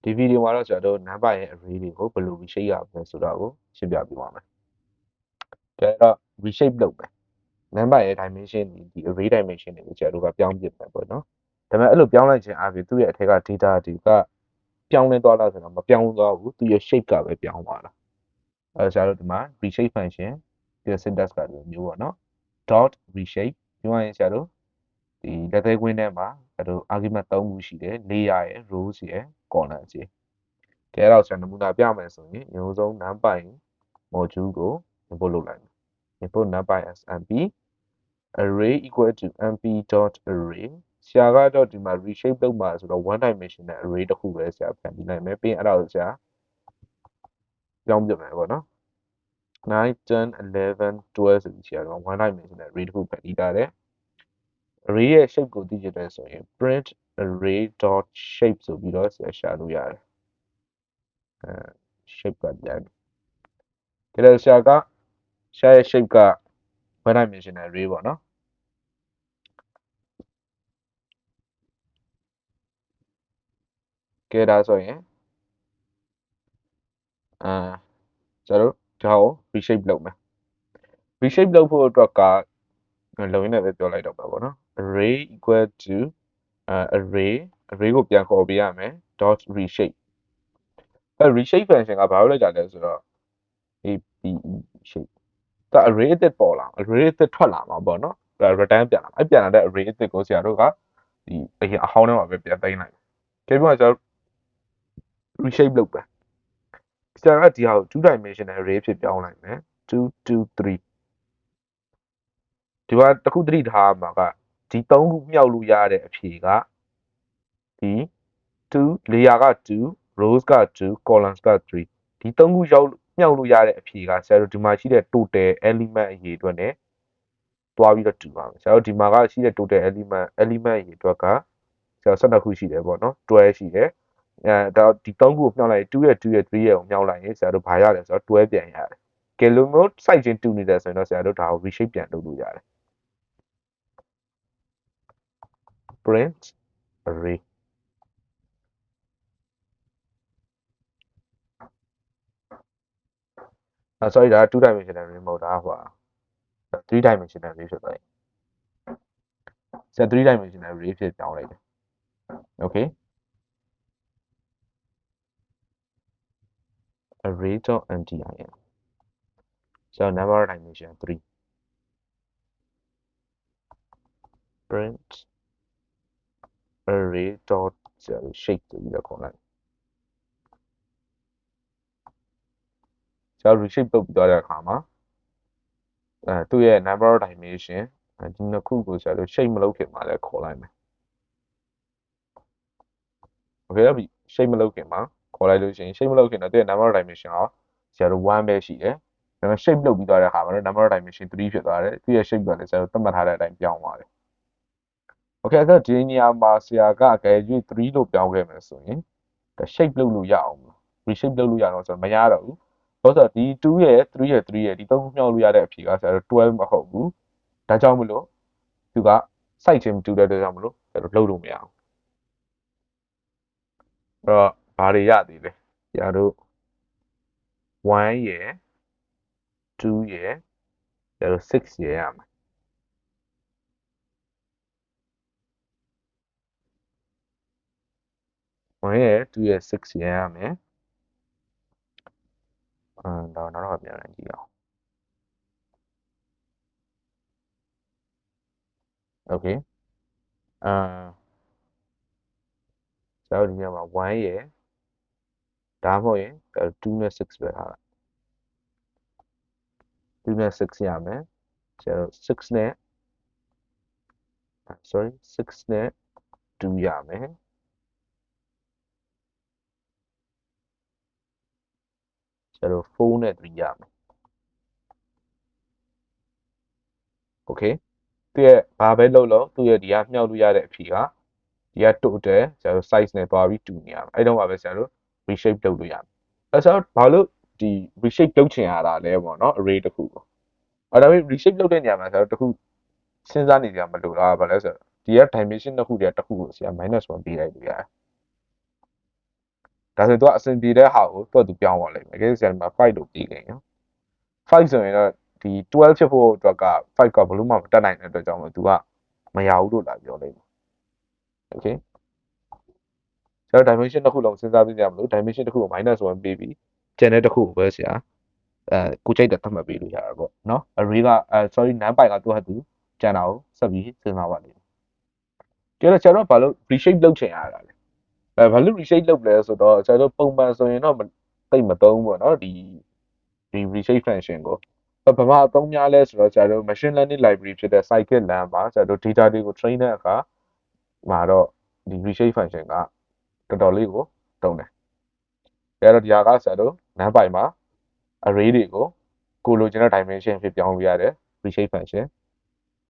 ဒီဗီဒီယိုမှာတော့ကျွန်တော်တို့ number ရဲ့ array တွေကိုဘယ်လို reshape ရမလဲဆိုတာကိုရှင်းပြပေးပါမယ်။ဒါတော့ reshape လုပ်မယ်။ number ရဲ့ dimension ဒီ array dimension တွေကိုကျွန်တော်တို့ကပြောင်းပြမယ်ပေါ့နော်။ဒါပေမဲ့အဲ့လိုပြောင်းလိုက်ခြင်းအပြင်သူ့ရဲ့အထက်က data တွေကပြောင်းလဲသွားလားဆိုတော့မပြောင်းသွားဘူး။သူ့ရဲ့ shape ကပဲပြောင်းသွားတာ။အဲ့တော့ကျွန်တော်တို့ဒီမှာ reshape function ဒီ syntax ကဒီလိုမျိုးပေါ့နော်။ dot reshape ပြောရရင်ကျွန်တော်တို့ဒီလက်သေးကွင်းထဲမှာကျွန်တော်တို့ argument 3ခုရှိတယ် layer ရယ် rows ရယ် column ရယ်ကဲတော့ကျွန်တော်နမူနာပြမယ်ဆိုရင်ရိုးစုံ numpy module ကို import လုပ်လိုက်မယ် import numpy as mp array equal to mp.array ဆရာကတော့ဒီမှာ reshape လုပ်မှာဆိုတော့ one dimensional array တစ်ခုပဲဆရာပြန်ပြီးနိုင်မယ်ပြီးရင်အဲ့ဒါကိုဆရာပြောင်းပြမယ်ပေါ့နော်9 10 11 12ဆိုပြီးဆရာတော့ one dimensional array တစ်ခုပြန်ပြီးထားတယ် array ရဲ့ shape ကိုသိချင်တယ်ဆိုရင် print array.shape ဆိုပြီးတော့ဆရာရှာလို့ရတယ်shape ကပြန်ဒါတော့ဆရာရဲ့ shape က one dimensional array ပေါ့နော်ကဲဒါဆိုရင်ကျွန်တော်တို့ဒါကို reshape လုပ်မယ် reshape လုပ်ဖို့အတွက်ကလုံရင်းနဲ့ပဲပြောလိုက်တော့ပါပေါ့နော် array equal to array ကိုပြန်ခေါ်ပေးရမယ် dot reshape reshape function ကဘာလို့လိုက်တာလဲဆိုတော့ ape shape ဒါ array အသစ်ပေါ်လာ array အသစ်ထွက်လာမှာပေါ့နော် return ပြန်လာအဲ့ပြန်လာတဲ့ array အသစ်ကိုဆရာတို့ကဒီအရင်အဟောင်းထဲမှာပဲပြန်သိမ်းလိုက်ကြည့်ပြီးတော့ကျွန်တော် reshape လုပ်ပဲဆရာကဒီဟာကို two dimensional array ဖြစ်ပြောင်းလိုက်မယ်2 2 3ဒီမှာတစ်ခုသတိထားမှာကဒီ3ခုမြောက်လို့ရတဲ့အဖြေကဒီ2 layer က2 rows က2 columns က3ဒီ3ခုရောက်မြောက်လို့ရတဲ့အဖြေကဆရာတို့ဒီမှာရှိတဲ့ total element အရေအတွက်နဲ့တွားပြီးတော့တူပါမယ်ဆရာတို့ဒီမှာကရှိတဲ့ total element အရေအတွက်ကဆရာ12ခုရှိတယ်ပေါ့နော်12ရှိတယ်ဒါဒီ3ခုကိုမြောက်လိုက်2ရဲ့2ရဲ့3ရဲ့ကိုမြောက်လိုက်ရင်ဆရာတို့ဘာရလဲဆိုတော့12ပြန်ရတယ်ကဲလို့မျိုး site ချင်းတူနေတယ်ဆိုရင်တော့ဆရာတို့ဒါကို reshape ပြန်လုပ်လို့ရတယ် print array sorry ဒါ 2 dimensional array မဟုတ်ဒါဟို3 dimensional array ဖြစ်သွားပြီဆက်3 dimensional array ဖြစ်ပြောင်းလိုက်တယ် okay array.mdin so number dimension 3 print array.shape ဆိုပြီးတော့ခေါ်လိုက်ကျွန်တော် reshape လုပ်ပြီးသွားတဲ့အခါမှာသူ့ရဲ့ number dimension ဒီနှစ်ခုကိုဆရာတို့ shape မလုပ်ခင်မှာလည်းခေါ်လိုက်မယ် okay ပြီ shape မလုပ်ခင်မှာခေါ်လိုက်လို့ရှိရင် shape မလုပ်ခင်တော့သူ့ရဲ့ number dimension ကဆရာတို့1ပဲရှိတယ်ဒါပေမဲ့ shape လုပ်ပြီးသွားတဲ့အခါမှာတော့ number dimension 3ဖြစ်သွားတယ်သူ့ရဲ့ shape ကလည်းဆရာတို့သတ်မှတ်ထားတဲ့အတိုင်းပြောင်းသွားတယ် okay အဲ့တော့ဒီနေရာမှာဆရာကကြည့်3လို့ပြောင်းခဲ့မယ်ဆိုရင် shape လုပ်လို့ရအောင် reshape လုပ်လို့ရတော့ဆိုတော့မရတော့ဘူးဘာလို့ဆိုတော့ဒီ2ရဲ့3ရဲ့3ရဲ့ဒီ3ခုမြောက်လို့ရတဲ့အဖြေကဆရာတို့12မဟုတ်ဘူးဒါကြောင့်မလို့သူက site ချင်းမတူတဲ့အတွက်ကြောင့်မလို့ဆရာတို့လုပ်လို့မရအောင်အဲ့တော့ဘာတွေရသေးလဲဆရာတို့1ရယ်2ရယ်ဆရာတို့6ရယ်ရမယ်1ရယ်2ရယ်6ရယ်ရမယ်တော့နောက်တော့ပြန်ကြည့်အောင် okay ဆရာတို့ဒီနေရာမှာ1ရယ်ဒါမှမဟုတ်ရင်2နဲ့6ပဲထားလိုက်2နဲ့6ရမယ်ဆရာတို့6နဲ့ sorry 6နဲ့2ရမယ်ဆရာတို့4နဲ့3ရမယ် okay သူရဲ့ဘာပဲလုပ်လို့သူရဲ့ဒီကမြောက်လို့ရတဲ့အဖြေကဒီက total ဆရာတို့ size နဲ့တွားပြီးတူနေရမယ်အဲ့တော့မှပဲဆရာတို့ reshape လုပ်လို့ရမယ်အဲ့ဆရာတို့ဘာလို့ဒီ reshape လုပ်ချင်ရတာလဲပေါ့နော် array တစ်ခုကိုအဲ့ဒါပေမဲ့ reshape လုပ်တဲ့နေရာမှာဆရာတို့တစ်ခုစဉ်းစားနေကြမလို့လားဘာလဲဆိုတော့ဒီက dimension တစ်ခုတည်းတစ်ခုကိုဆရာ -1 ပေးလိုက်လို့ရတယ် ဒါဆိုတော့အဆင်ပြေတဲ့ဟာကိုသူပြောင်းသွားလိမ့်မယ် okay ဆရာဒီမှာ5လို့ပြီးခဲ့နော်5ဆိုရင်တော့ဒီ12ဖြစ်ဖို့အတွက်က5ကဘယ်လို့မှမတက်နိုင်တဲ့အတွက်ကြောင့်မို့သူကမရဘူးလို့လာပြောလိမ့်မယ် okay ကျတော့ dimension တစ်ခုလုံးစဉ်းစားသိကြမလို့ dimension တစ်ခုကို -1 ပေးပြီးကျန်တဲ့တစ်ခုကိုပဲဆရာကိုကြိုက်တဲ့သတ်မှတ်ပေးလို့ရတာပေါ့နော် array ကsorry numpy ကသူ့ဟာသူကျန်တာကိုဆက်ပြီးစဉ်းစားပါလိမ့်မယ်ကျတော့ကျွန်တော်ဘာလို့ reshape လုပ်ချင်ရတာလဲဘာလို့ reshape လုပ်လဲဆိုတော့ကျွန်တော်ပုံမှန်ဆိုရင်တော့သိမသုံးဘူးပေါ့နော်ဒီ reshape function ကိုဘာမှအသုံးများလဲဆိုတော့ကျွန်တော် machine learning library ဖြစ်တဲ့ scikit-learn မှာကျွန်တော် data တွေကို train တဲ့အခါမှာတော့ဒီ reshape function ကတော်တော်လေးကိုသုံးတယ်။အဲ့တော့ဒီဟာကဆရာတို့ numpy မှာ array တွေကိုကိုလိုချင်တဲ့ dimension ဖြစ်ပြောင်းလို့ရတယ် reshape function